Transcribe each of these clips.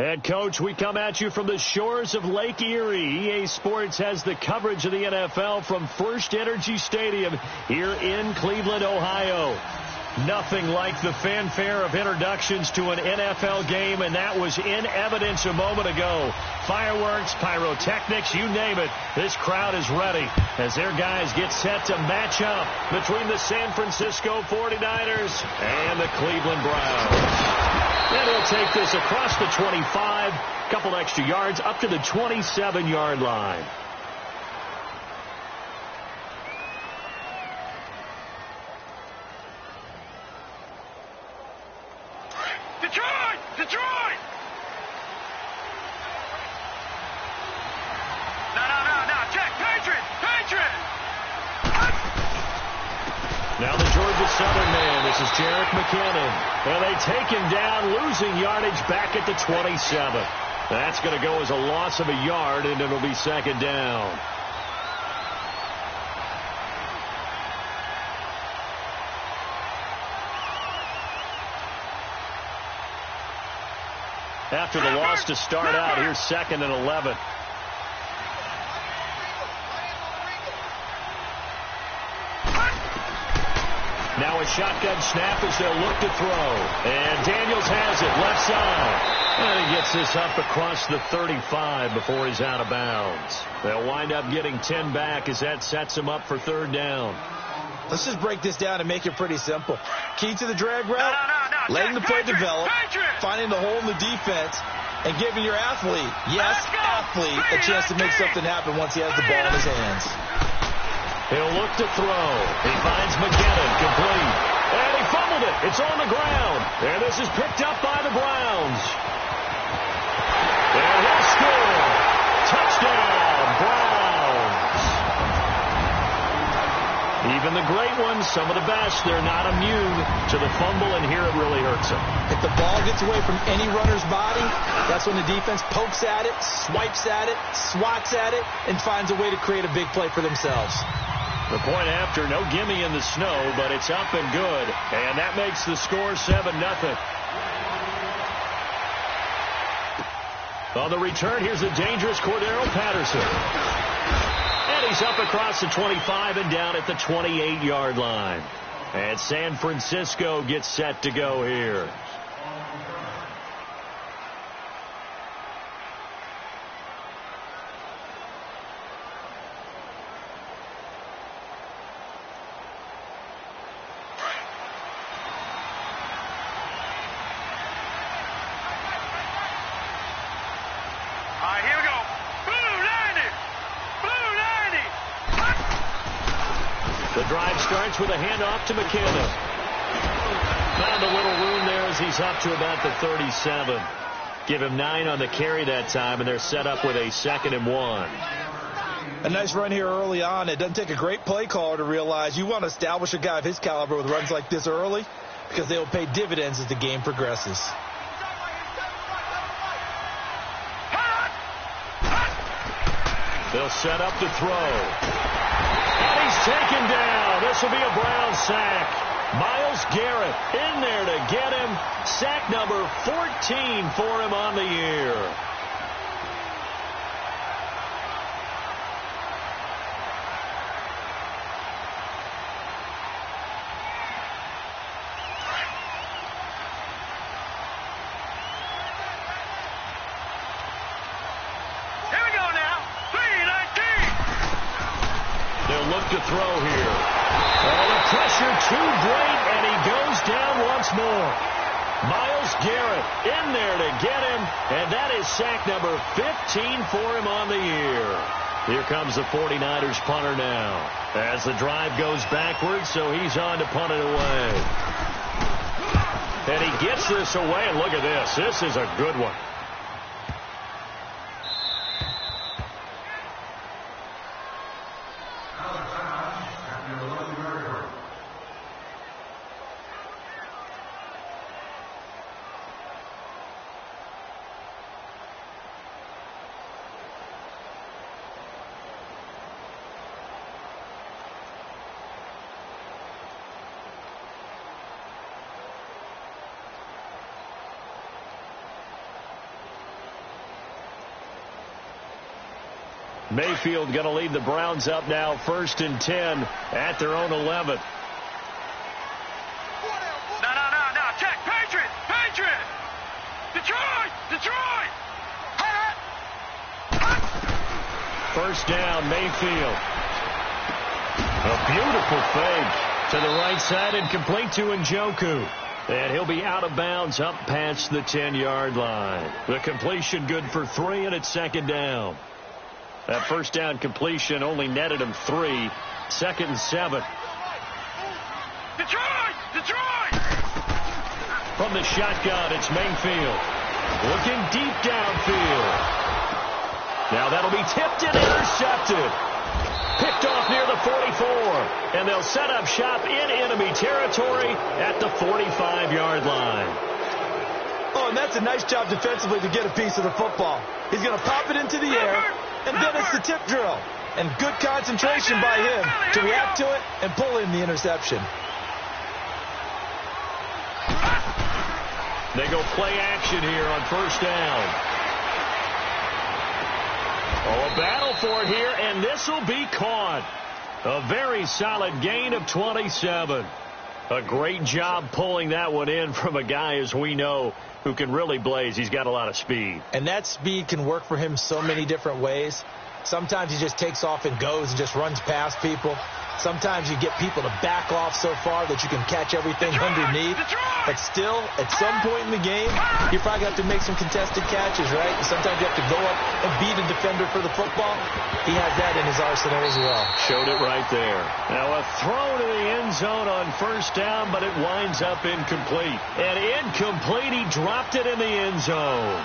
And, Coach, we come at you from the shores of Lake Erie. EA Sports has the coverage of the NFL from First Energy Stadium here in Cleveland, Ohio. Nothing like the fanfare of introductions to an NFL game, and that was in evidence a moment ago. Fireworks, pyrotechnics, you name it. This crowd is ready as their guys get set to match up between the San Francisco 49ers and the Cleveland Browns. And he'll take this across the 25, couple extra yards, up to the 27-yard line. Detroit! Detroit! No. Check. Patriot! Now the Georgia Southern man. This is Jerick McKinnon. And they take him down, losing yardage back at the 27. That's going to go as a loss of a yard, and it'll be second down. After the loss to start out, here's second and 11. Now a shotgun snap as they'll look to throw. And Daniels has it, left side. And he gets this up across the 35 before he's out of bounds. They'll wind up getting 10 back as that sets them up for third down. Let's just break this down and make it pretty simple. Key to the drag route, letting the play develop, finding the hole in the defense, and giving your athlete, a chance to make something happen once he has the ball in his hands. He'll look to throw. He finds McKinnon, complete. And he fumbled it. It's on the ground. And this is picked up by the Browns. And he'll score. Touchdown, Browns. Even the great ones, some of the best, they're not immune to the fumble, and here it really hurts them. If the ball gets away from any runner's body, that's when the defense pokes at it, swipes at it, swats at it, and finds a way to create a big play for themselves. The point after, no gimme in the snow, but it's up and good. And that makes the score 7-0. On the return, here's the dangerous Cordero Patterson. And he's up across the 25 and down at the 28-yard line. And San Francisco gets set to go here. The drive starts with a handoff to McKinnon. Found a little room there as he's up to about the 37. Give him 9 on the carry that time, and they're set up with a 2nd and 1. A nice run here early on. It doesn't take a great play caller to realize you want to establish a guy of his caliber with runs like this early because they will pay dividends as the game progresses. They'll set up to throw. And he's taken down. This will be a Brown sack. Myles Garrett in there to get him. Sack number 14 for him on the year. To throw here. Oh, the pressure too great, and he goes down once more. Myles Garrett in there to get him, and that is sack number 15 for him on the year. Here comes the 49ers punter now as the drive goes backwards, so he's on to punt it away. And he gets this away, and look at this. This is a good one. Mayfield going to lead the Browns up now 1st and 10 at their own 11. No. Check. Patriot. Detroit. First down, Mayfield. A beautiful fake to the right side and complete to Njoku. And he'll be out of bounds up past the 10-yard line. The completion good for 3, and it's 2nd down. That first down completion only netted him 3. 2nd and 7. Detroit! From the shotgun, it's Mayfield. Looking deep downfield. Now that'll be tipped and intercepted. Picked off near the 44. And they'll set up shop in enemy territory at the 45-yard line. Oh, and that's a nice job defensively to get a piece of the football. He's going to pop it into the air, and then it's the tip drill. And good concentration by him to react to it and pull in the interception. They go play action here on first down. Oh, a battle for it here, and this will be caught. A very solid gain of 27. A great job pulling that one in from a guy, as we know, who can really blaze. He's got a lot of speed. And that speed can work for him so many different ways. Sometimes he just takes off and goes and just runs past people. Sometimes you get people to back off so far that you can catch everything underneath. But still, at some point in the game, you probably have to make some contested catches, right? Sometimes you have to go up and beat a defender for the football. He has that in his arsenal as well. Showed it right there. Now a throw to the end zone on first down, but it winds up incomplete. And incomplete, he dropped it in the end zone.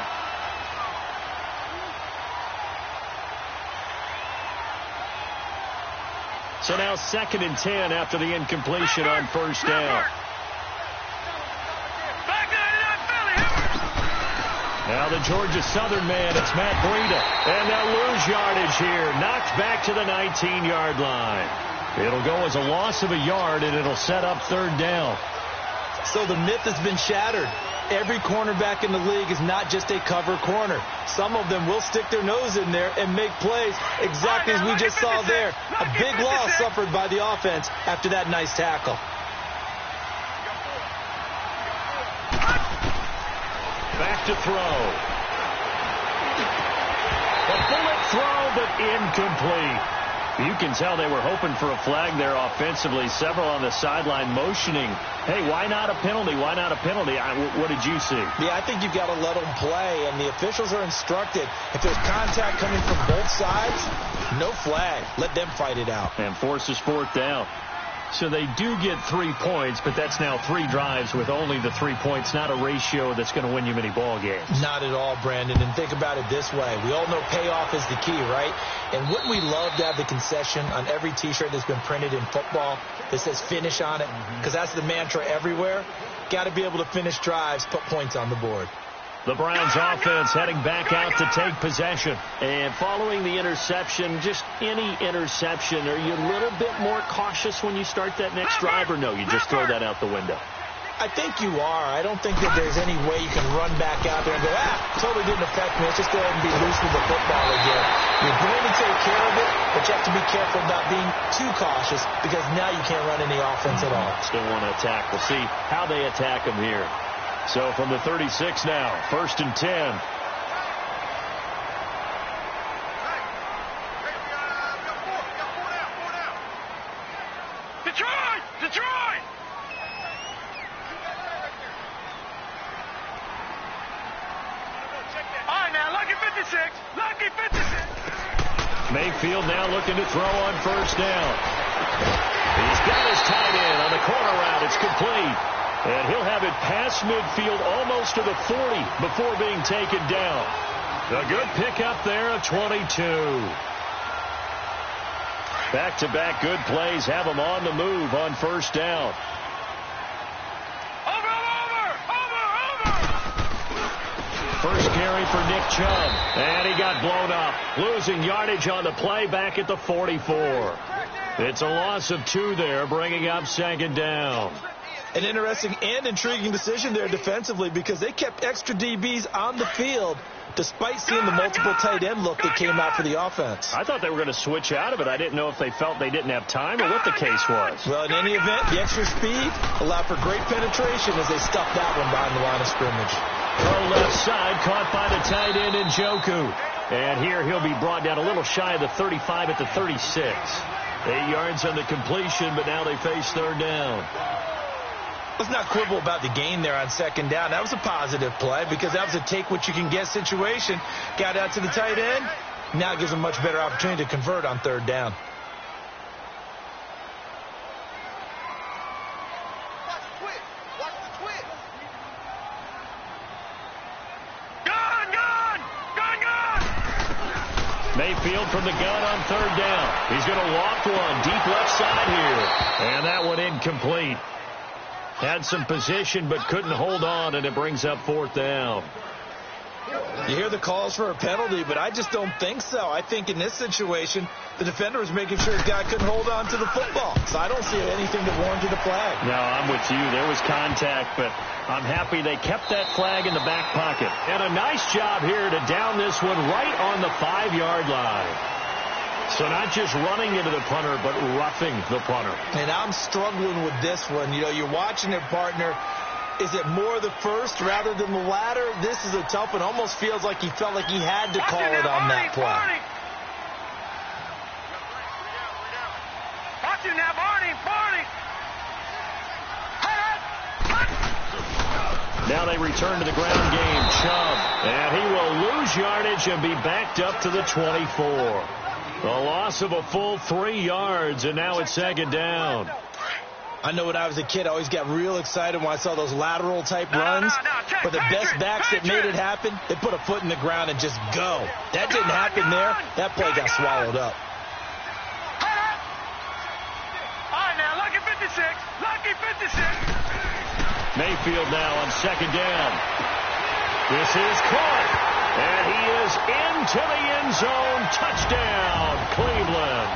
So now 2nd and 10 after the incompletion on first down. Now the Georgia Southern man, it's Matt Breida. And they'll lose yardage here. Knocked back to the 19-yard line. It'll go as a loss of a yard, and it'll set up 3rd down. So the myth has been shattered. Every cornerback in the league is not just a cover corner. Some of them will stick their nose in there and make plays exactly as we just saw there. A big loss suffered by the offense after that nice tackle. Back to throw. A bullet throw, but incomplete. You can tell they were hoping for a flag there offensively. Several on the sideline motioning, hey, why not a penalty? Why not a penalty? What did you see? Yeah, I think you've got to let them play, and the officials are instructed. If there's contact coming from both sides, no flag. Let them fight it out. And forces 4th down. So they do get 3 points, but that's now 3 drives with only the 3 points, not a ratio that's going to win you many ball games. Not at all, Brandon. And think about it this way. We all know payoff is the key, right? And wouldn't we love to have the concession on every T-shirt that's been printed in football that says finish on it? Because that's the mantra everywhere. Got to be able to finish drives, put points on the board. The Browns offense heading back out to take possession. And following the interception, just any interception, are you a little bit more cautious when you start that next drive, or no, you just throw that out the window? I think you are. I don't think that there's any way you can run back out there and go, totally didn't affect me. Let's just go ahead and be loose with the football again. You're going to take care of it, but you have to be careful about being too cautious because now you can't run any offense at all. Still want to attack. We'll see how they attack them here. So from the 36 now, 1st and 10. Detroit! All right, now, lucky 56. Mayfield now looking to throw on first down. He's got his tight end on the corner route. It's complete. And he'll have it past midfield almost to the 40 before being taken down. A good pickup there of 22. Back-to-back good plays have him on the move on first down. Over! First carry for Nick Chubb. And he got blown up. Losing yardage on the play back at the 44. It's a loss of 2 there, bringing up 2nd down. An interesting and intriguing decision there defensively because they kept extra DBs on the field, despite seeing the multiple tight end look that came out for the offense. I thought they were going to switch out of it. I didn't know if they felt they didn't have time or what the case was. Well, in any event, the extra speed allowed for great penetration as they stuffed that one behind the line of scrimmage. Throw left side, caught by the tight end Njoku. And here he'll be brought down a little shy of the 35 at the 36. 8 yards on the completion, but now they face third down. Let's not quibble about the gain there on second down. That was a positive play because that was a take-what-you-can-get situation. Got out to the tight end. Now it gives them a much better opportunity to convert on third down. Mayfield from the gun on third down. He's going to walk one deep left side here. And that one incomplete. Had some position but couldn't hold on, and it brings up fourth down. You hear the calls for a penalty, but I just don't think so. I think in this situation, the defender was making sure his guy couldn't hold on to the football. So I don't see anything that warranted a flag. No, I'm with you. There was contact, but I'm happy they kept that flag in the back pocket. And a nice job here to down this one right on the 5-yard line. So not just running into the punter, but roughing the punter. And I'm struggling with this one. You know, you're watching it, partner. Is it more the first rather than the latter? This is a tough one. Almost feels like he felt like he had to call it on that play. Watch him now, Barney. Now they return to the ground game. Chubb. And he will lose yardage and be backed up to the 24. A loss of a full 3 yards, and now it's second down. I know when I was a kid, I always got real excited when I saw those lateral-type runs. But the best backs that made it happen, they put a foot in the ground and just go. That didn't happen there. That play got swallowed up. All right, now, lucky 56. Lucky 56. Mayfield now on second down. This is caught. And he is into the end zone. Touchdown, Cleveland.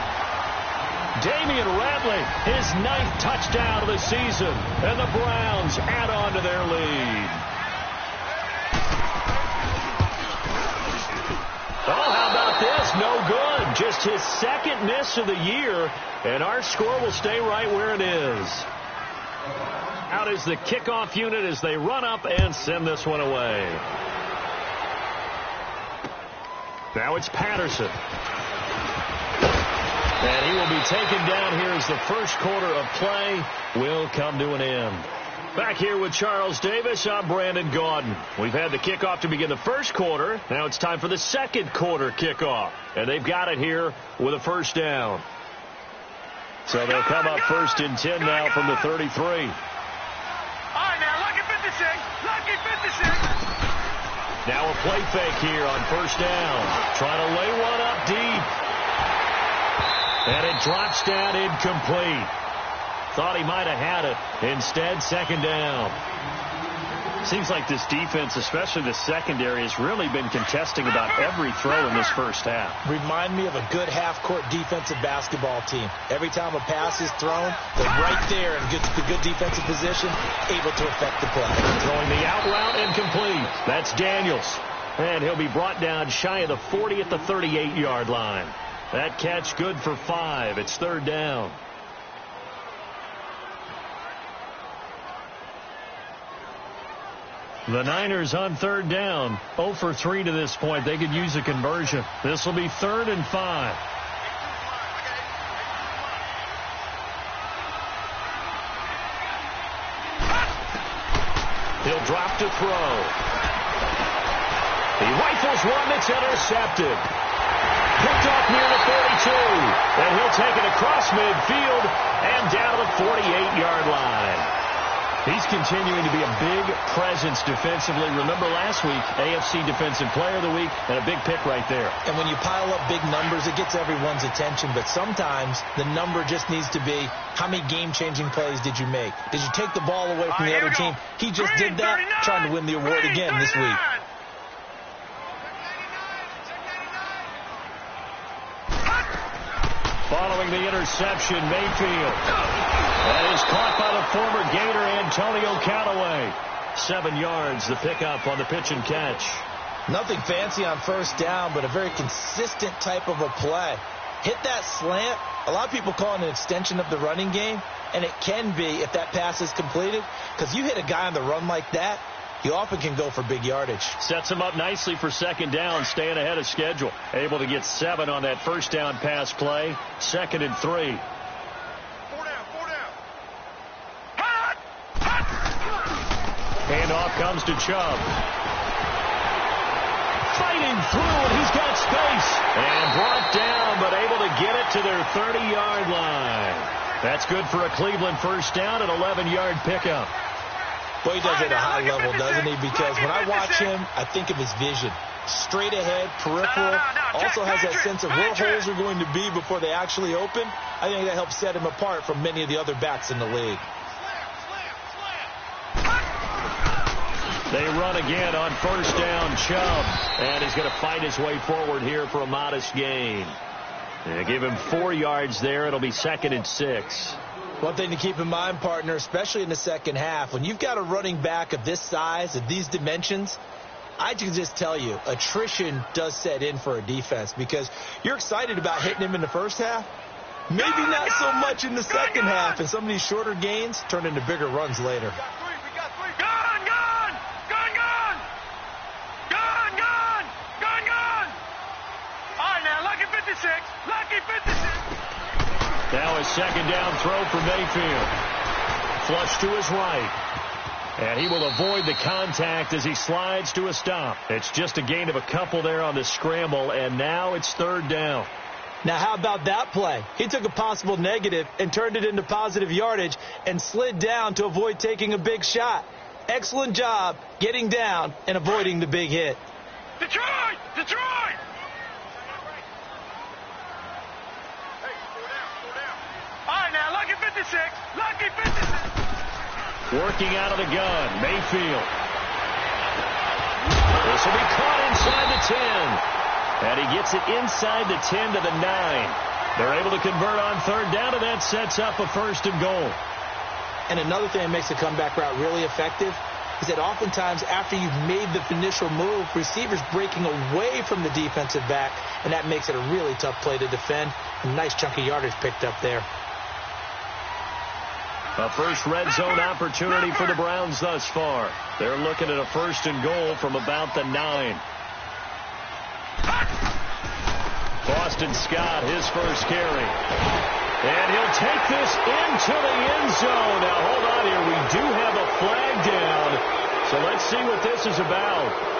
Damian Radley, his 9th touchdown of the season. And the Browns add on to their lead. Oh, how about this? No good. Just his 2nd miss of the year. And our score will stay right where it is. Out is the kickoff unit as they run up and send this one away. Now it's Patterson. And he will be taken down here as the first quarter of play will come to an end. Back here with Charles Davis, I'm Brandon Gaudin. We've had the kickoff to begin the first quarter. Now it's time for the second quarter kickoff. And they've got it here with a first down. So they'll come up 1st and 10 now from the 33. All right, now, lucky 56. Lucky 56. Now a play fake here on first down. Trying to lay one up deep. And it drops down incomplete. Thought he might have had it. Instead, second down. Seems like this defense, especially the secondary, has really been contesting about every throw in this first half. Remind me of a good half-court defensive basketball team. Every time a pass is thrown, they're right there in the good defensive position, able to affect the play. Throwing the out route incomplete. That's Daniels. And he'll be brought down shy of the 40 at the 38-yard line. That catch good for 5. It's third down. The Niners on third down. 0 for 3 to this point. They could use a conversion. This will be 3rd and 5. He'll drop to throw. He rifles one that's intercepted. Picked off near the 42. And he'll take it across midfield and down to the 48-yard line. He's continuing to be a big presence defensively. Remember last week, AFC Defensive Player of the Week, and a big pick right there. And when you pile up big numbers, it gets everyone's attention. But sometimes the number just needs to be, how many game-changing plays did you make? Did you take the ball away from the other team? He just did that, trying to win the award again this week. Following the interception, Mayfield. That is caught by the former Gator, Antonio Callaway. 7 yards, the pickup on the pitch and catch. Nothing fancy on first down, but a very consistent type of a play. Hit that slant. A lot of people call it an extension of the running game, and it can be if that pass is completed, because you hit a guy on the run like that, you often can go for big yardage. Sets him up nicely for second down, staying ahead of schedule. Able to get 7 on that first down pass play. 2nd and 3. 4 down, 4 down. Handoff comes to Chubb. Fighting through, and he's got space. And brought down, but able to get it to their 30-yard line. That's good for a Cleveland first down, an 11-yard pickup. Boy, he does it at a high level, doesn't he? Because when I watch him, I think of his vision. Straight ahead, peripheral. Also has that sense of where holes are going to be before they actually open. I think that helps set him apart from many of the other backs in the league. They run again on first down, Chubb. And he's going to fight his way forward here for a modest gain. They give him 4 yards there. It'll be 2nd and 6. One thing to keep in mind, partner, especially in the second half, when you've got a running back of this size, of these dimensions, I can just tell you, attrition does set in for a defense because you're excited about hitting him in the first half. Maybe not so much in the second half, and some of these shorter gains turn into bigger runs later. Lucky 56. Now a second down throw for Mayfield. Flush to his right. And he will avoid the contact as he slides to a stop. It's just a gain of a couple there on the scramble, and now it's 3rd down. Now, how about that play? He took a possible negative and turned it into positive yardage and slid down to avoid taking a big shot. Excellent job getting down and avoiding the big hit. Detroit! Detroit! All right, now, lucky 56. Lucky 56. Working out of the gun, Mayfield. This will be caught inside the 10. And he gets it inside the 10 to the 9. They're able to convert on 3rd down, and that sets up a 1st and goal. And another thing that makes the comeback route really effective is that oftentimes after you've made the initial move, receivers breaking away from the defensive back, and that makes it a really tough play to defend. A nice chunk of yardage picked up there. A first red zone opportunity for the Browns thus far. They're looking at a 1st and goal from about the 9. Boston Scott, his first carry. And he'll take this into the end zone. Now, hold on here. We do have a flag down. So let's see what this is about.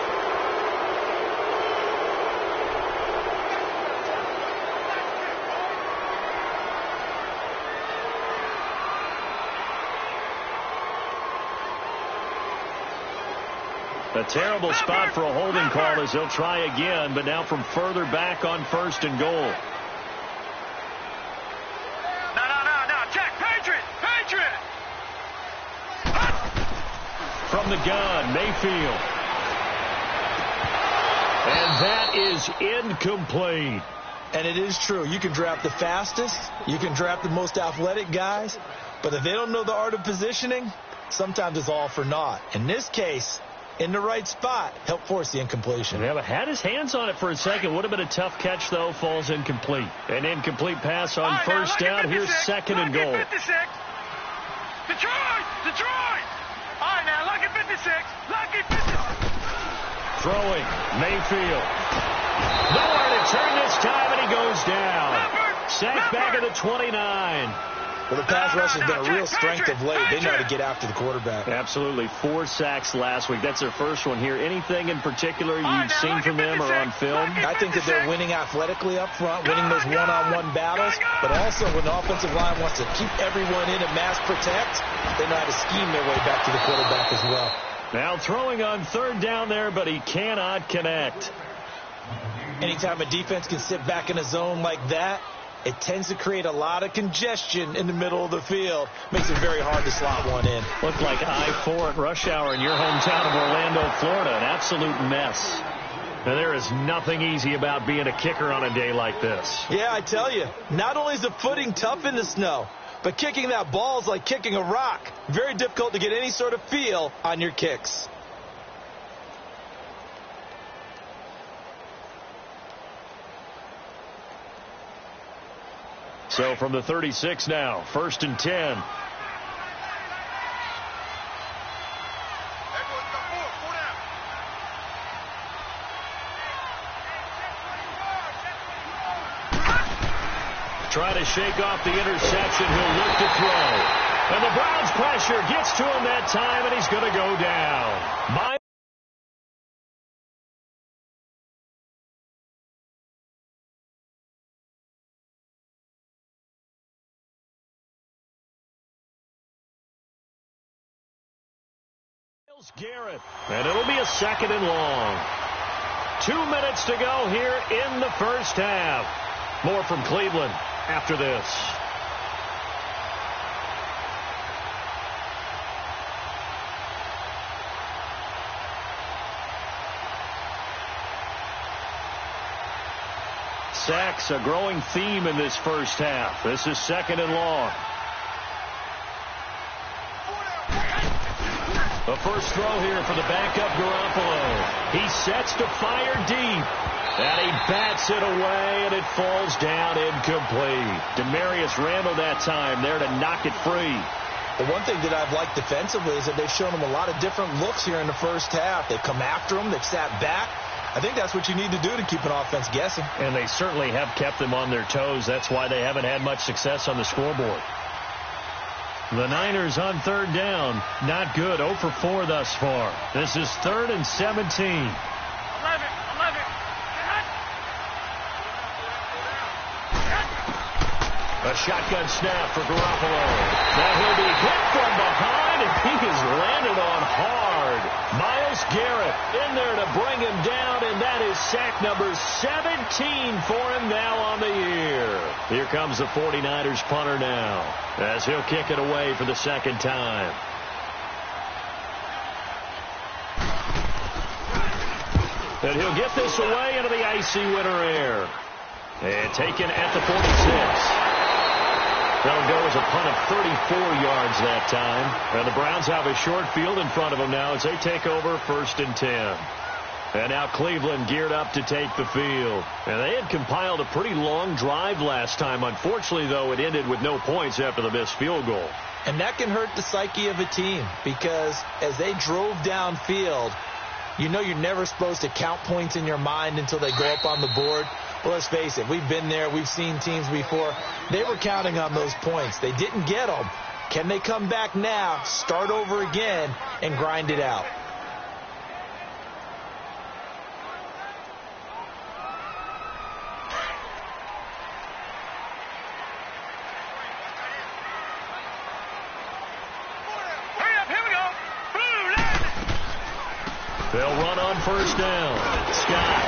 A terrible spot for a holding call as they'll try again, but now from further back on 1st and goal. No. Check. Patriot. From the gun, Mayfield. And that is incomplete. And it is true. You can draft the fastest. You can draft the most athletic guys. But if they don't know the art of positioning, sometimes it's all for naught. In this case, in the right spot, help force the incompletion. Yeah, but had his hands on it for a second. Would have been a tough catch, though. Falls incomplete. An incomplete pass on first down. Here's 2nd and goal. 56. Detroit! All right, now, lucky 56. Lucky 56. Throwing. Mayfield. Nowhere to turn this time, and he goes down. Sacked back at the 29. Well, the pass rush has been a real strength of late. They know how to get after the quarterback. Absolutely. 4 sacks last week. That's their first one here. Anything in particular you've seen from them or on film? I think that they're winning athletically up front, winning those one-on-one battles, but also when the offensive line wants to keep everyone in and mass protect, they know how to scheme their way back to the quarterback as well. Now throwing on 3rd down there, but he cannot connect. Anytime a defense can sit back in a zone like that, it tends to create a lot of congestion in the middle of the field. Makes it very hard to slot one in. Looked like I-4 at rush hour in your hometown of Orlando, Florida. An absolute mess. And there is nothing easy about being a kicker on a day like this. Yeah, I tell you, not only is the footing tough in the snow, but kicking that ball is like kicking a rock. Very difficult to get any sort of feel on your kicks. So from the 36 now, 1st and 10. Try to shake off the interception. He'll look to throw. And the Browns pressure gets to him that time, and he's going to go down. Myles Garrett. And it'll be a 2nd and long. 2 minutes to go here in the first half. More from Cleveland after this. Sacks, a growing theme in this first half. This is 2nd and long. The first throw here for the backup Garoppolo. He sets to fire deep. And he bats it away, and it falls down incomplete. Demarius Randall that time there to knock it free. The one thing that I've liked defensively is that they've shown him a lot of different looks here in the first half. They've come after him. They've sat back. I think that's what you need to do to keep an offense guessing. And they certainly have kept them on their toes. That's why they haven't had much success on the scoreboard. The Niners on 3rd down. Not good. 0 for 4 thus far. This is 3rd and 17. A shotgun snap for Garoppolo. Now he'll be hit from behind, and he is landed on hard. Myles Garrett in there to bring him down, and that is sack number 17 for him now on the year. Here comes the 49ers punter now, as he'll kick it away for the 2nd time. And he'll get this away into the icy winter air. And taken at the 46. That'll go as a punt of 34 yards that time. And the Browns have a short field in front of them now as they take over 1st and 10. And now Cleveland geared up to take the field. And they had compiled a pretty long drive last time. Unfortunately, though, it ended with no points after the missed field goal. And that can hurt the psyche of a team because as they drove downfield, you know you're never supposed to count points in your mind until they go up on the board. Well, let's face it, we've been there. We've seen teams before. They were counting on those points. They didn't get them. Can they come back now, start over again, and grind it out? Hurry up, here we go. They'll run on 1st down. Scott.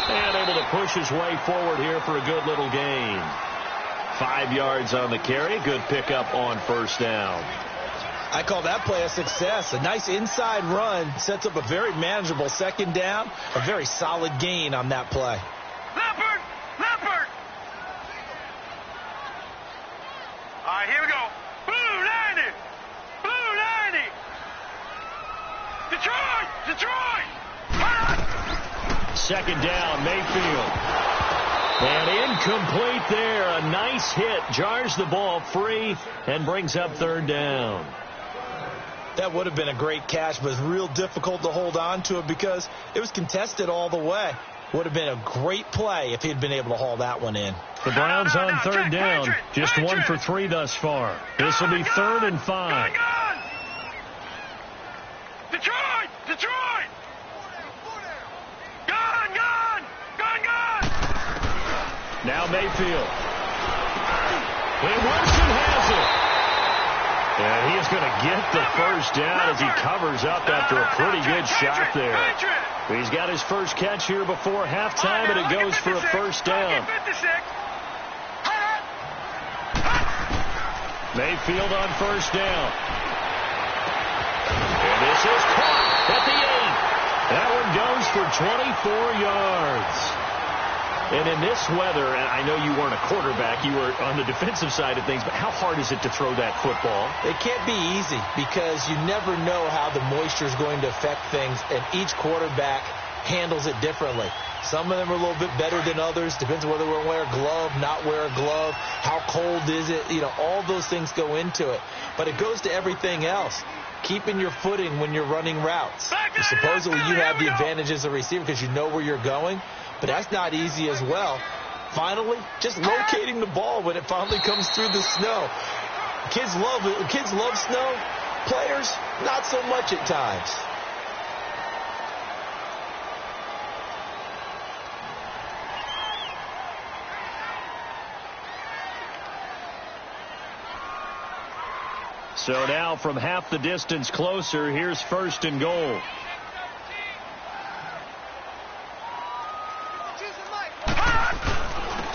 And able to push his way forward here for a good little gain. 5 yards on the carry. Good pickup on 1st down. I call that play a success. A nice inside run sets up a very manageable 2nd down. A very solid gain on that play. Leopard! Leopard! All right, here we go. Blue 90! Blue 90! Detroit! Detroit! 2nd down, Mayfield. And incomplete there. A nice hit. Jars the ball free and brings up 3rd down. That would have been a great catch, but it's real difficult to hold on to it because it was contested all the way. Would have been a great play if he'd been able to haul that one in. The Browns on 3rd down. Just 1 for 3 thus far. This will be 3rd and 5. Detroit! Detroit! Now Mayfield. And Wilson has it. And he is going to get the 1st down as he covers up after a pretty good shot there. He's got his first catch here before halftime, and it goes for a 1st down. Mayfield on 1st down. And this is caught at the 8. That one goes for 24 yards. And in this weather, and I know you weren't a quarterback, you were on the defensive side of things, but how hard is it to throw that football? It can't be easy because you never know how the moisture is going to affect things, and each quarterback handles it differently. Some of them are a little bit better than others. Depends whether we're wear a glove, not wear a glove, how cold is it. You know, all those things go into it. But it goes to everything else. Keeping your footing when you're running routes. Supposedly you have the advantage as a receiver because you know where you're going, but that's not easy as well. Finally, just locating the ball when it finally comes through the snow. Kids love it. Kids love snow. Players, not so much at times. So now from half the distance closer, here's 1st and goal.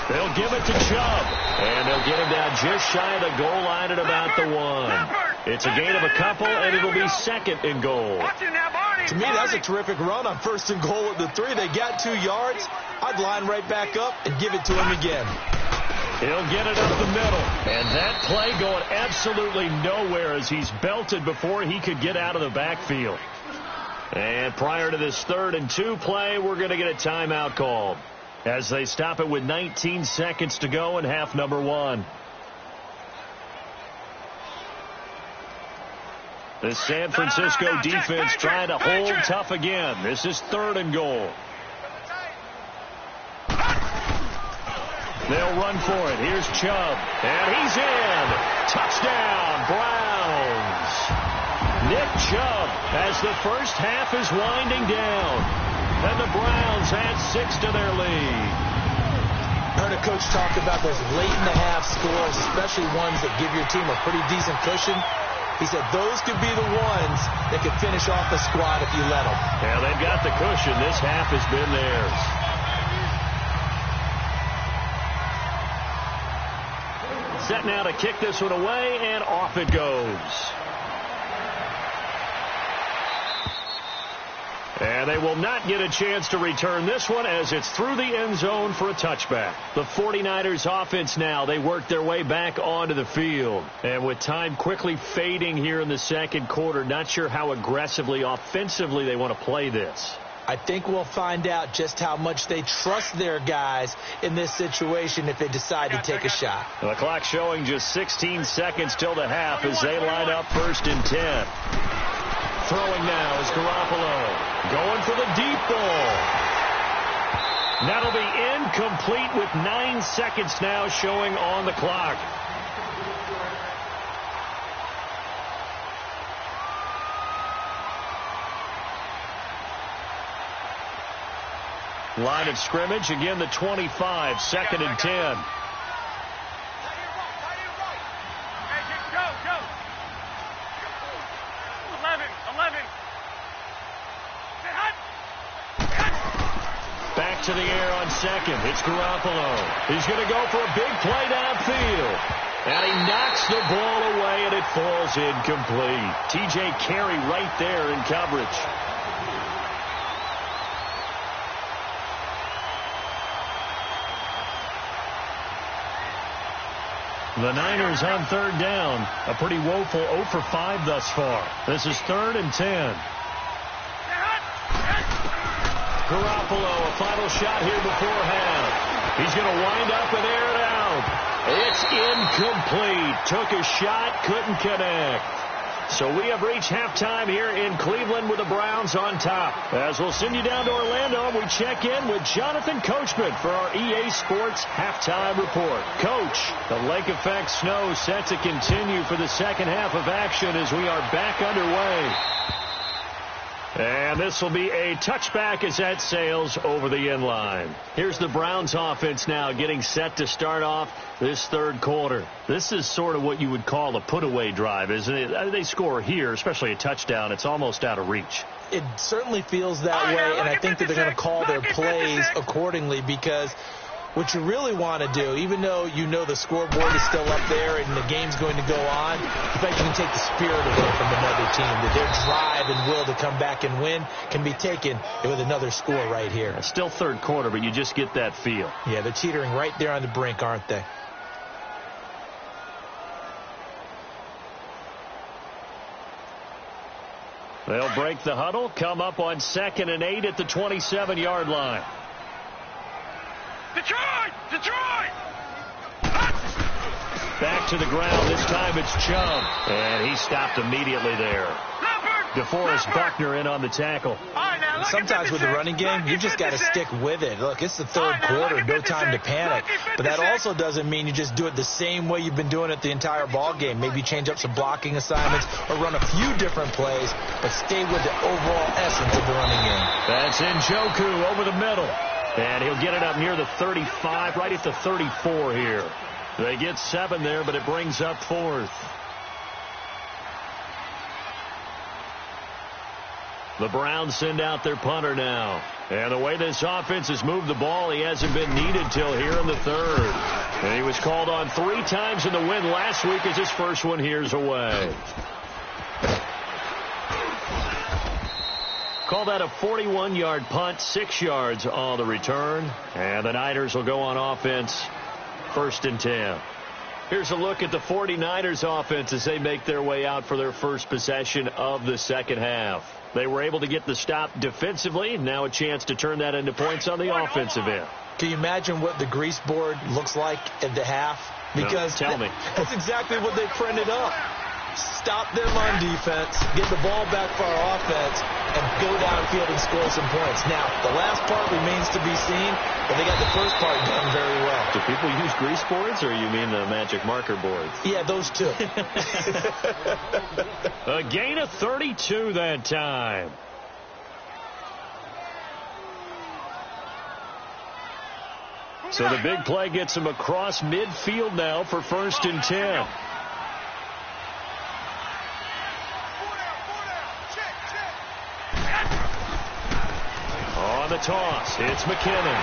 They'll give it to Chubb, and they'll get him down just shy of the goal line at about the 1. It's a gain of a couple, and it'll be 2nd and goal. To me, that's a terrific run on 1st and goal at the 3. They got 2 yards. I'd line right back up and give it to him again. He'll get it up the middle. And that play going absolutely nowhere as he's belted before he could get out of the backfield. And prior to this 3rd and 2 play, we're going to get a timeout called as they stop it with 19 seconds to go in half number 1. The San Francisco defense trying to hold tough again. This is 3rd and goal. They'll run for it. Here's Chubb. And he's in. Touchdown, Browns. Nick Chubb as the first half is winding down. And the Browns add 6 to their lead. Heard a coach talk about those late-in-the-half scores, especially ones that give your team a pretty decent cushion. He said those could be the ones that could finish off the squad if you let them. Yeah, they've got the cushion. This half has been theirs. Set now to kick this one away, and off it goes. And they will not get a chance to return this one as it's through the end zone for a touchback. The 49ers offense now, they work their way back onto the field. And with time quickly fading here in the 2nd quarter, not sure how aggressively, offensively they want to play this. I think we'll find out just how much they trust their guys in this situation if they decide to take a shot. The clock showing just 16 seconds till the half as they line up 1st and 10. Throwing now is Garoppolo. Going for the deep ball. That'll be incomplete with 9 seconds now showing on the clock. Line of scrimmage, again the 25, 2nd and 10. Back to the air on 2nd. It's Garoppolo. He's going to go for a big play downfield. And he knocks the ball away, and it falls incomplete. T.J. Carey right there in coverage. The Niners on 3rd down. A pretty woeful 0 for 5 thus far. This is 3rd and 10. Garoppolo, a final shot here before half. He's going to wind up and air it out. It's incomplete. Took a shot, couldn't connect. So we have reached halftime here in Cleveland with the Browns on top. As we'll send you down to Orlando, we check in with Jonathan Coachman for our EA Sports Halftime Report. Coach, the lake effect snow set to continue for the 2nd half of action as we are back underway. And this will be a touchback as that sails over the end line. Here's the Browns offense now getting set to start off this 3rd quarter. This is sort of what you would call a put-away drive, isn't it? They score here, especially a touchdown. It's almost out of reach. It certainly feels that way, and I think that they're going to call their plays accordingly because what you really want to do, even though you know the scoreboard is still up there and the game's going to go on, in fact, you can take the spirit away from another team, that their drive and will to come back and win can be taken with another score right here. It's still 3rd quarter, but you just get that feel. Yeah, they're teetering right there on the brink, aren't they? They'll break the huddle, come up on 2nd and 8 at the 27-yard line. Detroit! Detroit! Back to the ground. This time it's Chubb. And he stopped immediately there. DeForest Buckner in on the tackle. Sometimes with the running game, you just got to stick with it. Look, it's the third quarter, no time to panic. But that also doesn't mean you just do it the same way you've been doing it the entire ball game. Maybe change up some blocking assignments or run a few different plays, but stay with the overall essence of the running game. That's Njoku over the middle. And he'll get it up near the 35, right at the 34 here. They get 7 there, but it brings up 4th. The Browns send out their punter now. And the way this offense has moved the ball, he hasn't been needed till here in the 3rd. And he was called on 3 times in the win last week as his first one here's away. Call that a 41-yard punt, 6 yards on the return. And the Niners will go on offense, 1st and 10. Here's a look at the 49ers offense as they make their way out for their first possession of the second half. They were able to get the stop defensively. Now a chance to turn that into points on the offensive end. Can you imagine what the grease board looks like at the half? Because no, tell me. That's exactly what they printed up. Stop them on defense, get the ball back for our offense, and go downfield and score some points. Now, the last part remains to be seen, but they got the first part done very well. Do people use grease boards, or you mean the magic marker boards? Yeah, those two. A gain of 32 that time. So the big play gets him across midfield now for 1st and 10. On the toss, it's McKinnon.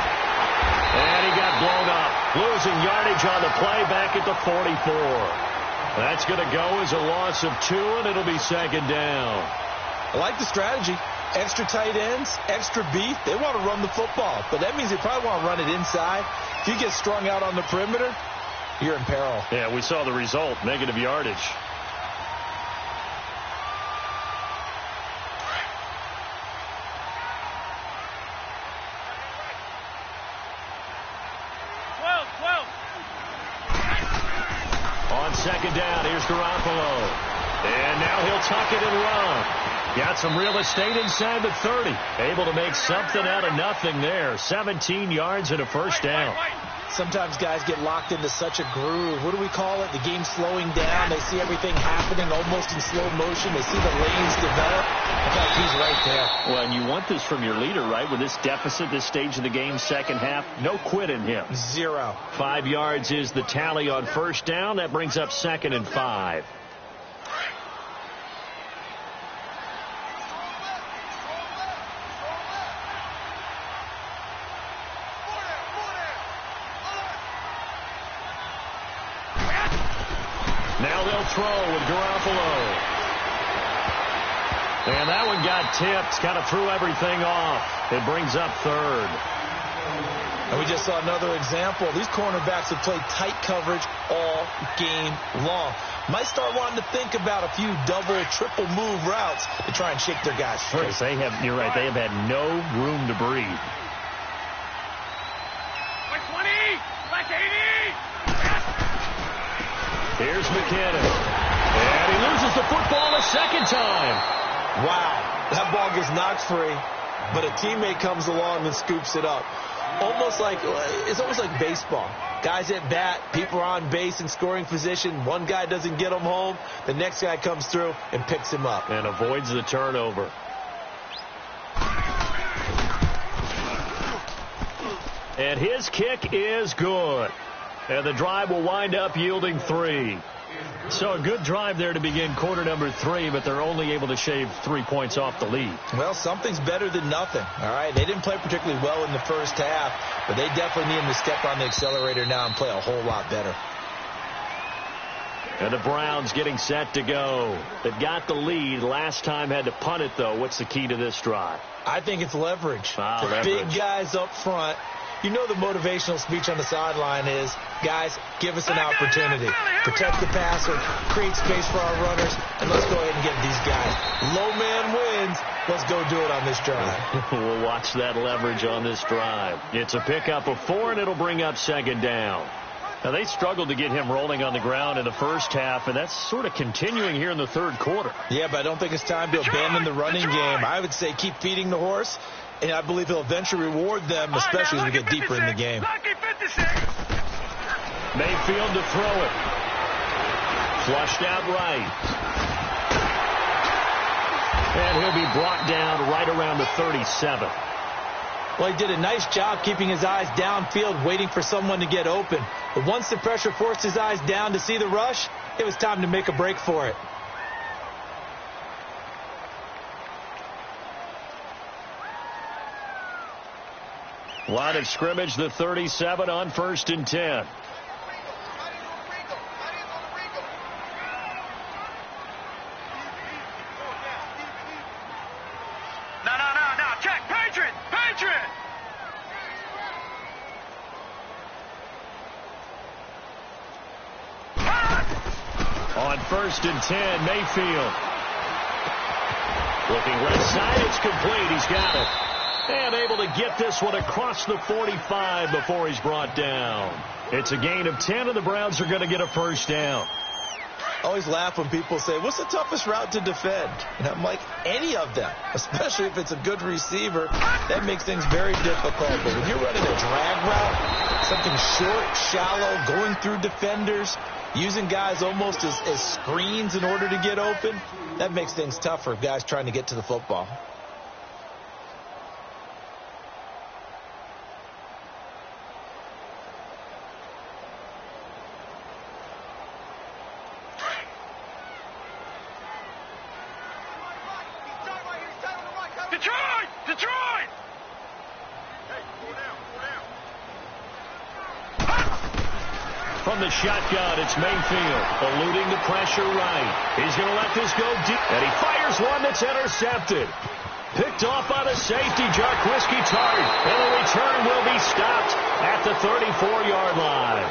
And he got blown up. Losing yardage on the play back at the 44. That's going to go as a loss of 2, and it'll be 2nd down. I like the strategy. Extra tight ends, extra beef. They want to run the football, but that means they probably want to run it inside. If you get strung out on the perimeter, you're in peril. Yeah, we saw the result, negative yardage. On 2nd down, here's Garoppolo. And now he'll tuck it and run. Got some real estate inside the 30. Able to make something out of nothing there. 17 yards and a 1st down. Sometimes guys get locked into such a groove. What do we call it? The game slowing down. They see everything happening almost in slow motion. They see the lanes develop. In fact, he's right there. Well, and you want this from your leader, right? With this deficit, this stage of the game, second half, no quit in him. 0. 5 yards is the tally on 1st down. That brings up 2nd and 5. Now they'll throw with Garoppolo. And that one got tipped. Kind of threw everything off. It brings up 3rd. And we just saw another example. These cornerbacks have played tight coverage all game long. Might start wanting to think about a few double, triple move routes to try and shake their guys free. Because they have, you're right, they have had no room to breathe. Like 20, like 80. Here's McKinnon. And he loses the football a 2nd time. Wow. That ball gets knocked free, but a teammate comes along and scoops it up. It's almost like baseball. Guys at bat, people are on base in scoring position. One guy doesn't get him home. The next guy comes through and picks him up. And avoids the turnover. And his kick is good. And the drive will wind up yielding 3. So a good drive there to begin quarter number 3, but they're only able to shave 3 points off the lead. Well, something's better than nothing, all right? They didn't play particularly well in the first half, but they definitely need them to step on the accelerator now and play a whole lot better. And the Browns getting set to go. They've got the lead. Last time had to punt it, though. What's the key to this drive? I think it's leverage. Leverage. Big guys up front. you know the motivational speech on the sideline is, guys, give us an opportunity. Protect the passer, create space for our runners, and let's go ahead and get these guys. Low man wins. Let's go do it on this drive. We'll watch that leverage on this drive. It's a pickup of 4, and it'll bring up second down. Now, they struggled to get him rolling on the ground in the first half, and that's sort of continuing here in the third quarter. Yeah, but I don't think it's time to abandon the running game. I would say keep feeding the horse, and I believe he'll eventually reward them, especially as we get deeper in the game. Mayfield to throw it. Flushed out right. And he'll be brought down right around the 37. Well, he did a nice job keeping his eyes downfield, waiting for someone to get open. But once the pressure forced his eyes down to see the rush, it was time to make a break for it. Line of scrimmage, the 37 on 1st and 10. On 1st and 10, Mayfield. Looking left side, it's complete. He's got it. And able to get this one across the 45 before he's brought down. It's a gain of 10, and the Browns are going to get a first down. I always laugh when people say, what's the toughest route to defend? And I'm like, any of them, especially if it's a good receiver. That makes things very difficult. But when you're running a drag route, something short, shallow, going through defenders, using guys almost as screens in order to get open, that makes things tough for guys trying to get to the football. Detroit! From the shotgun, it's Mayfield, eluding the pressure right. He's going to let this go deep, and he fires one that's intercepted. Picked off by the safety, Jarquiski Tart, and the return will be stopped at the 34-yard line.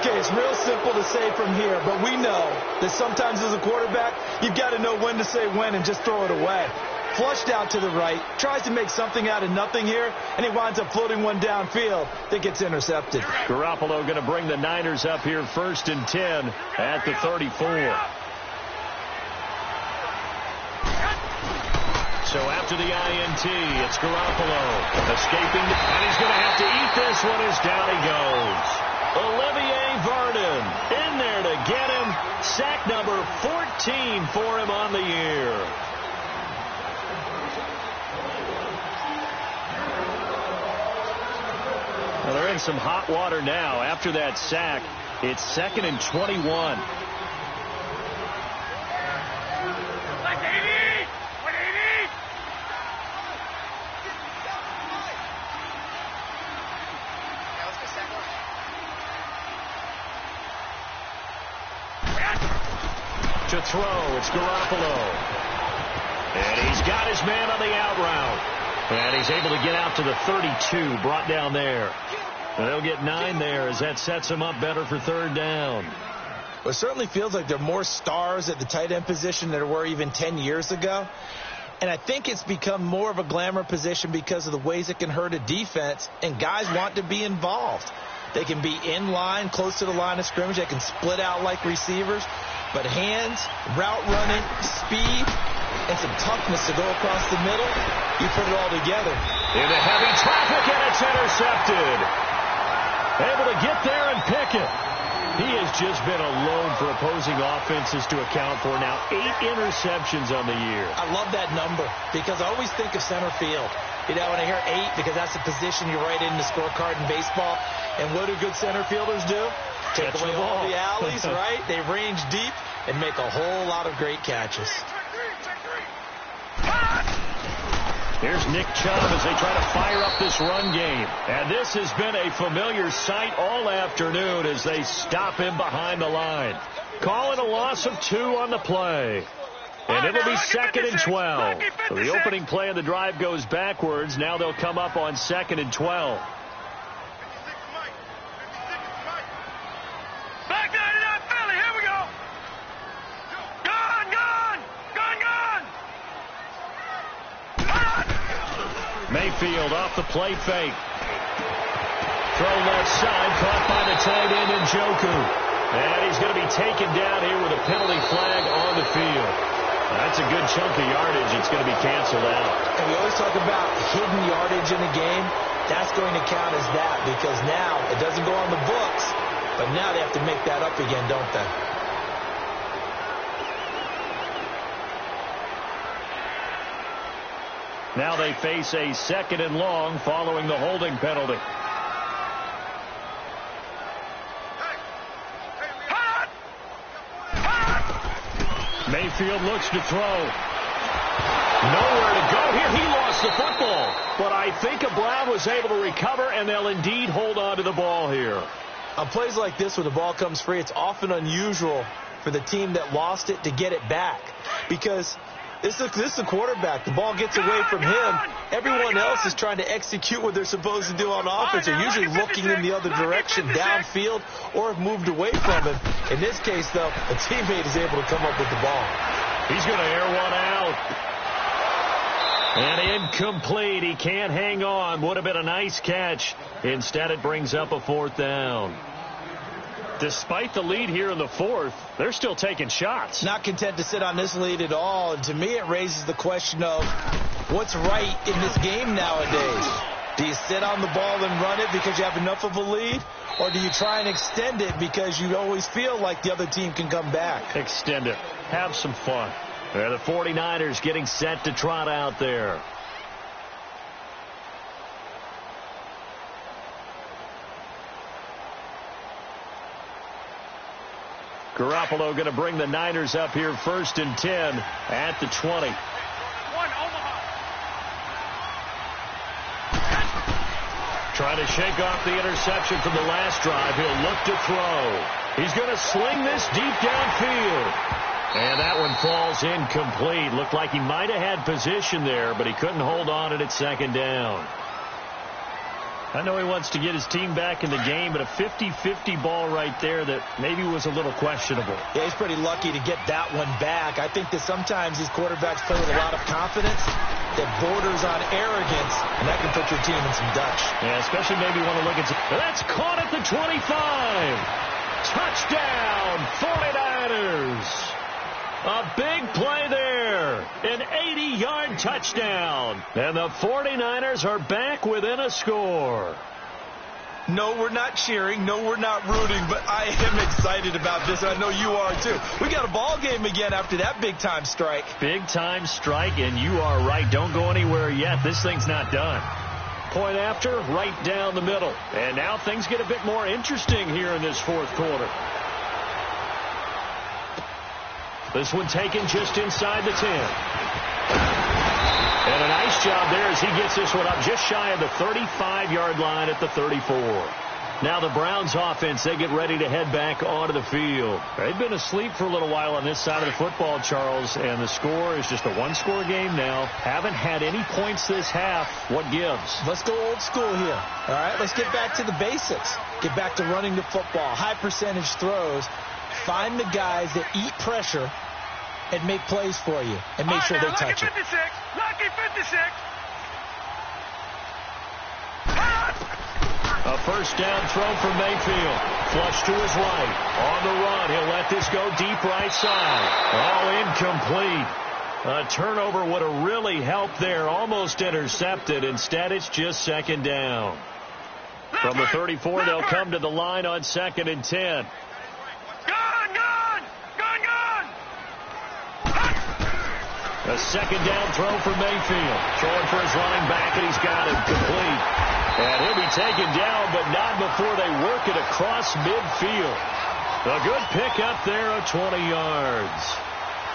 Okay, it's real simple to say from here, but we know that sometimes as a quarterback, you've got to know when to say when and just throw it away. Flushed out to the right, tries to make something out of nothing here, and he winds up floating one downfield that gets intercepted. Garoppolo going to bring the Niners up here 1st and 10 at the 34. So after the INT, it's Garoppolo escaping, and he's going to have to eat this one as down he goes. Olivier Vernon in there to get him. Sack number 14 for him on the year. Well, they're in some hot water now. After that sack, it's 2nd and 21. To throw, it's Garoppolo. And he's got his man on the out route. And he's able to get out to the 32, brought down there. And they'll get 9 there as that sets him up better for 3rd down. Well, it certainly feels like there are more stars at the tight end position than there were even 10 years ago. And I think it's become more of a glamour position because of the ways it can hurt a defense, and guys want to be involved. They can be in line, close to the line of scrimmage. They can split out like receivers. But hands, route running, speed, and some toughness to go across the middle, you put it all together. Into heavy traffic, and it's intercepted. Able to get there and pick it. He has just been alone for opposing offenses to account for now 8 interceptions on the year. I love that number because I always think of center field. You know, when I hear 8, because that's the position you write in the scorecard in baseball. And what do good center fielders do? Take away all the alleys, right? They range deep and make a whole lot of great catches. Here's Nick Chubb as they try to fire up this run game. And this has been a familiar sight all afternoon as they stop him behind the line. Calling a loss of 2 on the play. And it'll be 2nd and 12. So the opening play of the drive goes backwards. Now they'll come up on 2nd and 12. Back 99 Philly, here we go. Gun. Mayfield off the play fake. Throw left side, caught by the tight end Njoku. And he's going to be taken down here with a penalty flag on the field. That's a good chunk of yardage. It's going to be canceled out. And we always talk about hidden yardage in the game. That's going to count as that because now it doesn't go on the books, but now they have to make that up again, don't they? Now they face a 2nd and long following the holding penalty. Mayfield looks to throw. Nowhere to go here. He lost the football. But I think Brown was able to recover, and they'll indeed hold on to the ball here. On plays like this where the ball comes free, it's often unusual for the team that lost it to get it back. Because this is the quarterback. The ball gets away from him. Everyone else is trying to execute what they're supposed to do on offense. They're usually looking in the other direction, downfield, or have moved away from him. In this case, though, a teammate is able to come up with the ball. He's going to air one out. And incomplete. He can't hang on. Would have been a nice catch. Instead, it brings up a 4th down. Despite the lead here in the 4th, they're still taking shots. Not content to sit on this lead at all. And to me, it raises the question of what's right in this game nowadays. Do you sit on the ball and run it because you have enough of a lead? Or do you try and extend it because you always feel like the other team can come back? Extend it. Have some fun. They're the 49ers getting set to trot out there. Garoppolo going to bring the Niners up here 1st and 10 at the 20. Trying to shake off the interception from the last drive. He'll look to throw. He's going to sling this deep downfield. And that one falls incomplete. Looked like he might have had position there, but he couldn't hold on at 2nd down. I know he wants to get his team back in the game, but a 50-50 ball right there that maybe was a little questionable. Yeah, he's pretty lucky to get that one back. I think that sometimes these quarterbacks play with a lot of confidence that borders on arrogance, and that can put your team in some Dutch. Yeah, especially maybe want to look at... That's caught at the 25. Touchdown, 49ers. A big play there. An 80-yard touchdown. And the 49ers are back within a score. No, we're not cheering. No, we're not rooting. But I am excited about this. I know you are, too. We got a ball game again after that big-time strike. Big-time strike, and you are right. Don't go anywhere yet. This thing's not done. Point after, right down the middle. And now things get a bit more interesting here in this 4th quarter. This one taken just inside the 10. And a nice job there as he gets this one up just shy of the 35-yard line at the 34. Now the Browns offense, they get ready to head back onto the field. They've been asleep for a little while on this side of the football, Charles, and the score is just a one-score game now. Haven't had any points this half. What gives? Let's go old school here. All right, let's get back to the basics. Get back to running the football, high percentage throws. Find the guys that eat pressure and make plays for you and make sure they touch it. Lucky 56. A 1st down throw from Mayfield. Flush to his right. On the run. He'll let this go deep right side. Oh, incomplete. A turnover would have really helped there. Almost intercepted. Instead, it's just 2nd down. From the 34, they'll come to the line on 2nd and 10. A 2nd down throw for Mayfield. Throwing for his running back, and he's got it complete. And he'll be taken down, but not before they work it across midfield. A good pickup there of 20 yards.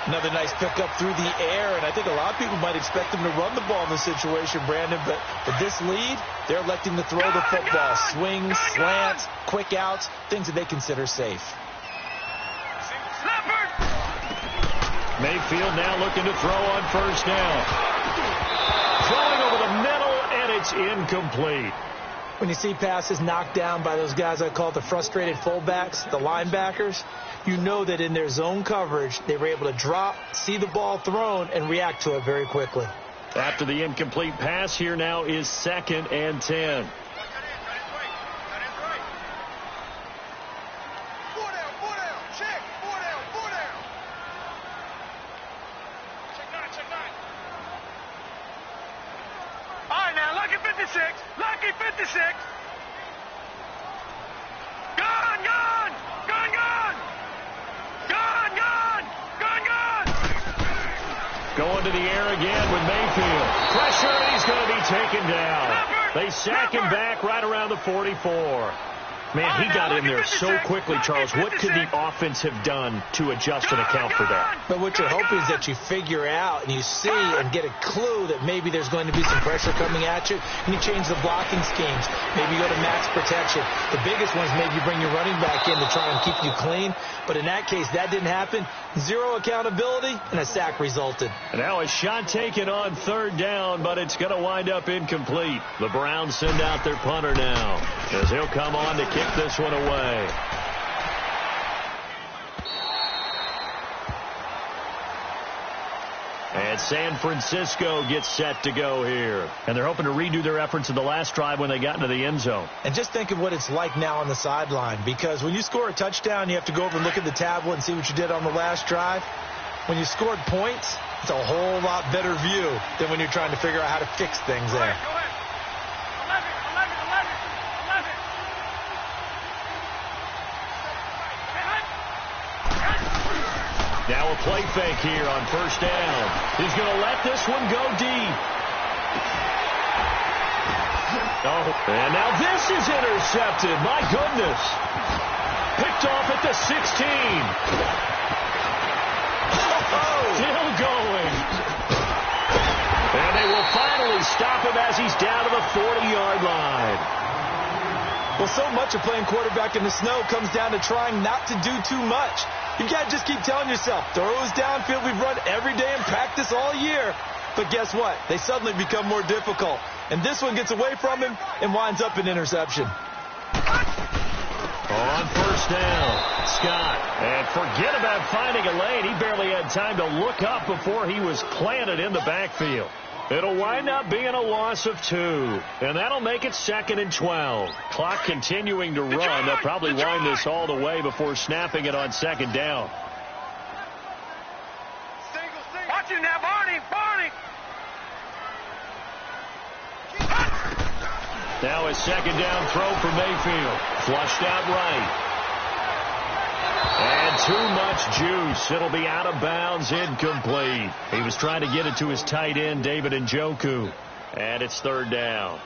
Another nice pickup through the air, and I think a lot of people might expect him to run the ball in this situation, Brandon, but with this lead, they're electing to throw the football. Swings, slants, quick outs, things that they consider safe. Mayfield now looking to throw on first down. Throwing over the middle, and it's incomplete. When you see passes knocked down by those guys I call the frustrated fullbacks, the linebackers, you know that in their zone coverage, they were able to drop, see the ball thrown, and react to it very quickly. After the incomplete pass, here now is 2nd and 10. Lucky 56. Gone, gone, gone, gone. Gone, gone, gone, gone. Going to the air again with Mayfield. Pressure, and he's going to be taken down. They sack him back right around the 44. Man, he got in there so quickly, Charles. What could the offense have done to adjust and account for that? But what you're hoping is that you figure out and you see and get a clue that maybe there's going to be some pressure coming at you, and you change the blocking schemes. Maybe you go to max protection. The biggest one is maybe you bring your running back in to try and keep you clean. But in that case, that didn't happen. Zero accountability, and a sack resulted. And now a shot taken on 3rd down, but it's going to wind up incomplete. The Browns send out their punter now, as he'll come on to kick this one away. And San Francisco gets set to go here. And they're hoping to redo their efforts in the last drive when they got into the end zone. And just think of what it's like now on the sideline, because when you score a touchdown, you have to go over and look at the tablet and see what you did on the last drive. When you scored points, it's a whole lot better view than when you're trying to figure out how to fix things there. Go ahead. 11. Now a play fake here on first down. He's going to let this one go deep. Oh, and now this is intercepted. My goodness. Picked off at the 16. Still going. And they will finally stop him as he's down to the 40-yard line. Well, so much of playing quarterback in the snow comes down to trying not to do too much. You got to just keep telling yourself, throws downfield we've run every day in practice all year. But guess what? They suddenly become more difficult. And this one gets away from him and winds up an interception. On first down, Scott. And forget about finding a lane. He barely had time to look up before he was planted in the backfield. It'll wind up being a loss of 2. And that'll make it 2nd and 12. Clock continuing to run. They'll probably wind this all the way before snapping it on 2nd down. Watch him now, Barney. Now a 2nd down throw for Mayfield. Flushed out right. And too much juice. It'll be out of bounds, incomplete. He was trying to get it to his tight end, David Njoku. And it's 3rd down.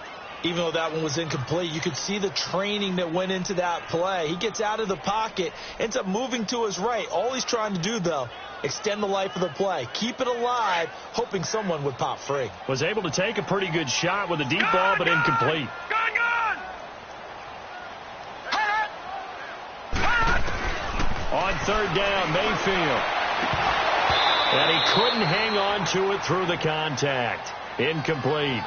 Even though that one was incomplete, you could see the training that went into that play. He gets out of the pocket, ends up moving to his right. All he's trying to do, though, extend the life of the play. Keep it alive, hoping someone would pop free. Was able to take a pretty good shot with a deep ball, but incomplete. On 3rd down, Mayfield. And he couldn't hang on to it through the contact. Incomplete.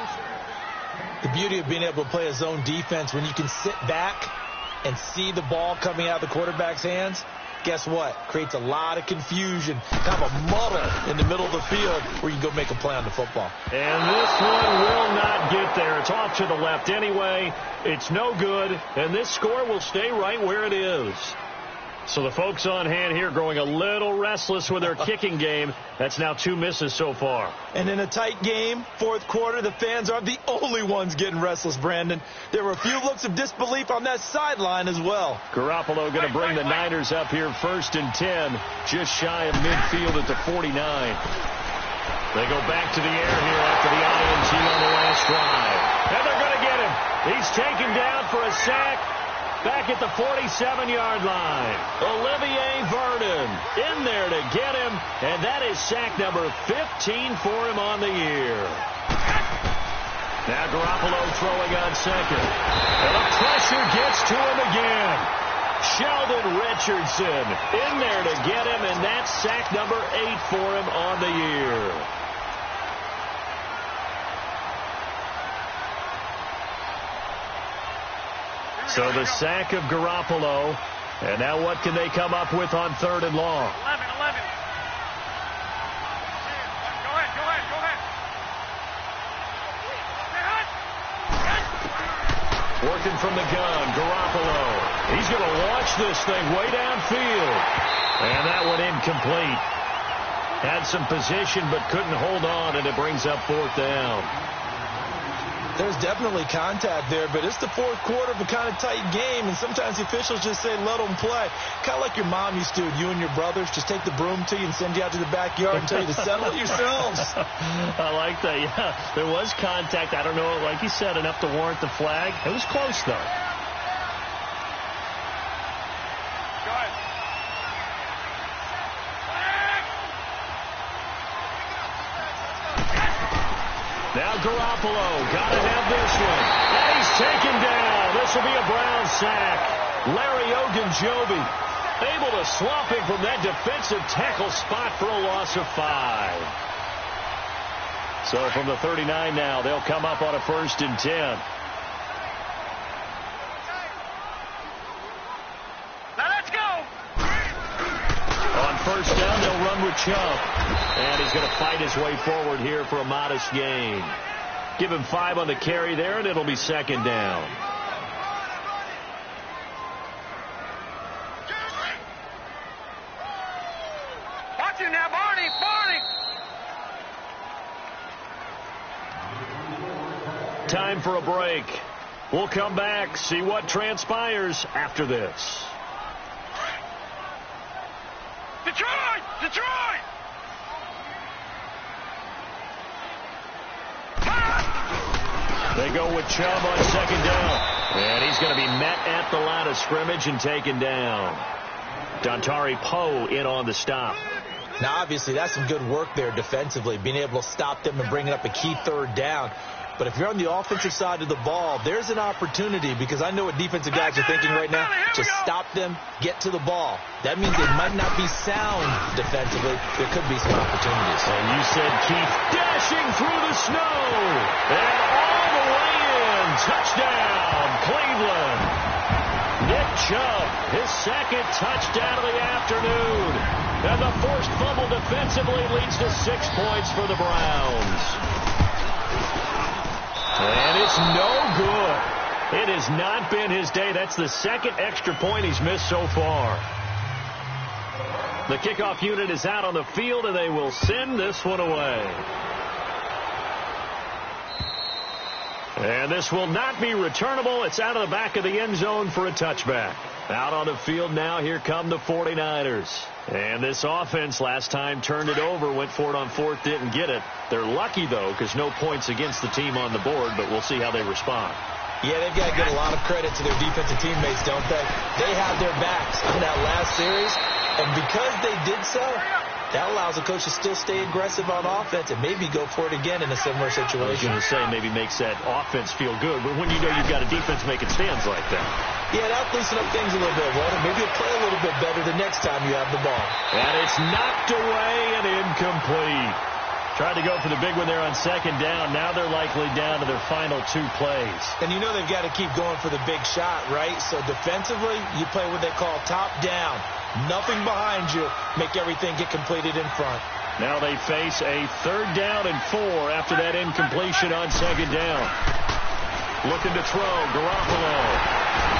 The beauty of being able to play a zone defense when you can sit back and see the ball coming out of the quarterback's hands, guess what? Creates a lot of confusion, kind of a muddle in the middle of the field where you can go make a play on the football. And this one will not get there. It's off to the left anyway. It's no good, and this score will stay right where it is. So the folks on hand here growing a little restless with their kicking game. That's now 2 misses so far. And in a tight game, 4th quarter, the fans aren't the only ones getting restless, Brandon. There were a few looks of disbelief on that sideline as well. Garoppolo going to bring the Niners up here 1st and 10, just shy of midfield at the 49. They go back to the air here after the INT on the last drive. And they're going to get him. He's taken down for a sack. Back at the 47-yard line, Olivier Vernon in there to get him, and that is sack number 15 for him on the year. Now Garoppolo throwing on 2nd, and the pressure gets to him again. Sheldon Richardson in there to get him, and that's sack number 8 for him on the year. So the sack of Garoppolo. And now what can they come up with on 3rd and long? 11. Go ahead. Working from the gun, Garoppolo. He's going to launch this thing way downfield. And that one incomplete. Had some position but couldn't hold on, and it brings up 4th down. There's definitely contact there, but it's the 4th quarter of a kind of tight game, and sometimes the officials just say, let them play. Kind of like your mom used to, you and your brothers, just take the broom to you and send you out to the backyard and tell you to settle it yourselves. I like that, yeah. There was contact. I don't know, like you said, enough to warrant the flag. It was close, though. Go ahead. Now Garoppolo got to have this one. And he's taken down. This will be a Brown sack. Larry Ogunjobi able to swamp him from that defensive tackle spot for a loss of 5. So from the 39 now, they'll come up on a 1st and 10. Now let's go. On 1st down, they'll run with Chubb. And he's going to fight his way forward here for a modest gain. Give him 5 on the carry there, and it'll be 2nd down. Watch him now, Barney. Time for a break. We'll come back, see what transpires after this. Detroit! They go with Chubb on 2nd down. And he's going to be met at the line of scrimmage and taken down. Dontari Poe in on the stop. Now, obviously, that's some good work there defensively, being able to stop them and bringing up a key 3rd down. But if you're on the offensive side of the ball, there's an opportunity, because I know what defensive guys are thinking right now. Just stop them, get to the ball. That means they might not be sound defensively. There could be some opportunities. And you said Keith dashing through the snow. And all the way in. Touchdown, Cleveland. Nick Chubb, his 2nd touchdown of the afternoon. And the forced fumble defensively leads to 6 points for the Browns. And it's no good. It has not been his day. That's the 2nd extra point he's missed so far. The kickoff unit is out on the field, and they will send this one away. And this will not be returnable. It's out of the back of the end zone for a touchback. Out on the field now, here come the 49ers. And this offense last time turned it over, went for it on 4th, didn't get it. They're lucky, though, because no points against the team on the board, but we'll see how they respond. Yeah, they've got to give a lot of credit to their defensive teammates, don't they? They had their backs on that last series, and because they did so, that allows the coach to still stay aggressive on offense and maybe go for it again in a similar situation. I was going to say maybe makes that offense feel good, but when you know you've got a defense making stands like that. Yeah, that'll loosen up things a little bit, Walter. Maybe you'll play a little bit better the next time you have the ball. And it's knocked away and incomplete. Tried to go for the big one there on 2nd down. Now they're likely down to their final 2 plays. And you know they've got to keep going for the big shot, right? So defensively, you play what they call top down. Nothing behind you. Make everything get completed in front. Now they face a 3rd down and 4 after that incompletion on 2nd down. Looking to throw, Garoppolo.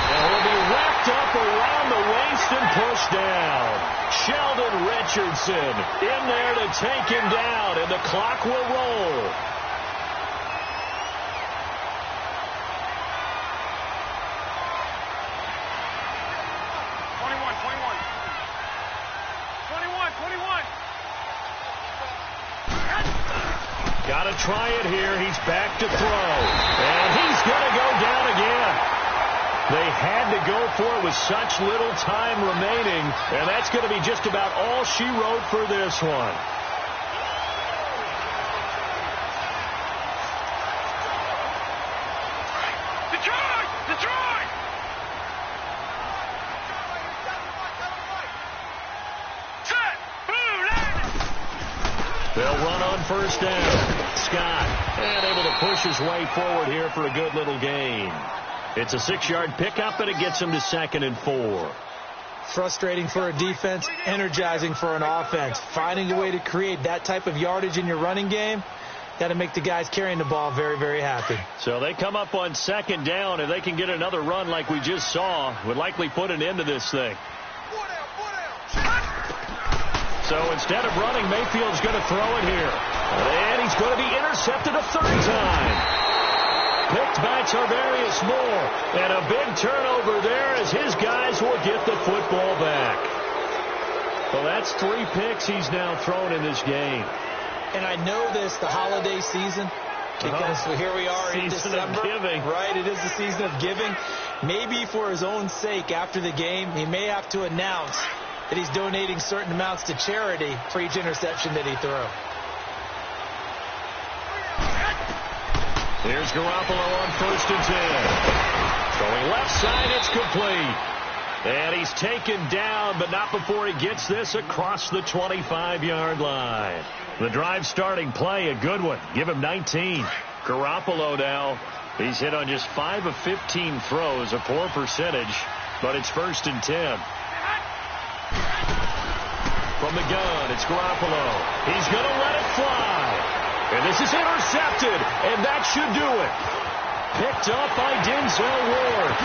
And he'll be wrapped up around the waist and pushed down. Sheldon Richardson in there to take him down, and the clock will roll. Got to try it here. He's back to throw. And he's going to go down again. They had to go for it with such little time remaining. And that's going to be just about all she wrote for this one. Detroit! They'll run on first down. Scott, and able to push his way forward here for a good little gain. It's a 6-yard pickup, and it gets him to 2nd and 4. Frustrating for a defense, energizing for an offense. Finding a way to create that type of yardage in your running game, got to make the guys carrying the ball very, very happy. So they come up on 2nd down, and they can get another run like we just saw. Would likely put an end to this thing. So instead of running, Mayfield's going to throw it here. And he's going to be intercepted a 3rd time. Picked by Tarvarius Moore. And a big turnover there as his guys will get the football back. Well, that's 3 picks he's now thrown in this game. And I know this, the holiday season, because here we are in December. Giving. Right, it is the season of giving. Maybe for his own sake after the game, he may have to announce that he's donating certain amounts to charity for each interception that he threw. Here's Garoppolo on 1st and 10. Going left side, it's complete. And he's taken down, but not before he gets this across the 25-yard line. The drive starting play, a good one. Give him 19. Garoppolo now, he's hit on just 5 of 15 throws, a poor percentage, but it's 1st and 10. From the gun, it's Garoppolo. He's going to let it fly. And this is intercepted, and that should do it. Picked up by Denzel Ward.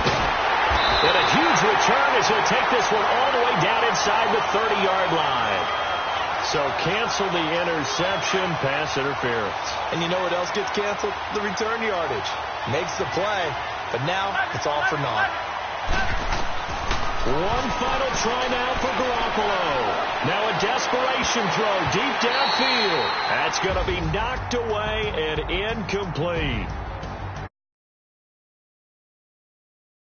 And a huge return as he'll take this one all the way down inside the 30-yard line. So cancel the interception, pass interference. And you know what else gets canceled? The return yardage. Makes the play, but now it's all for naught. One final try now for Garoppolo. Now a desperation throw deep downfield. That's going to be knocked away and incomplete.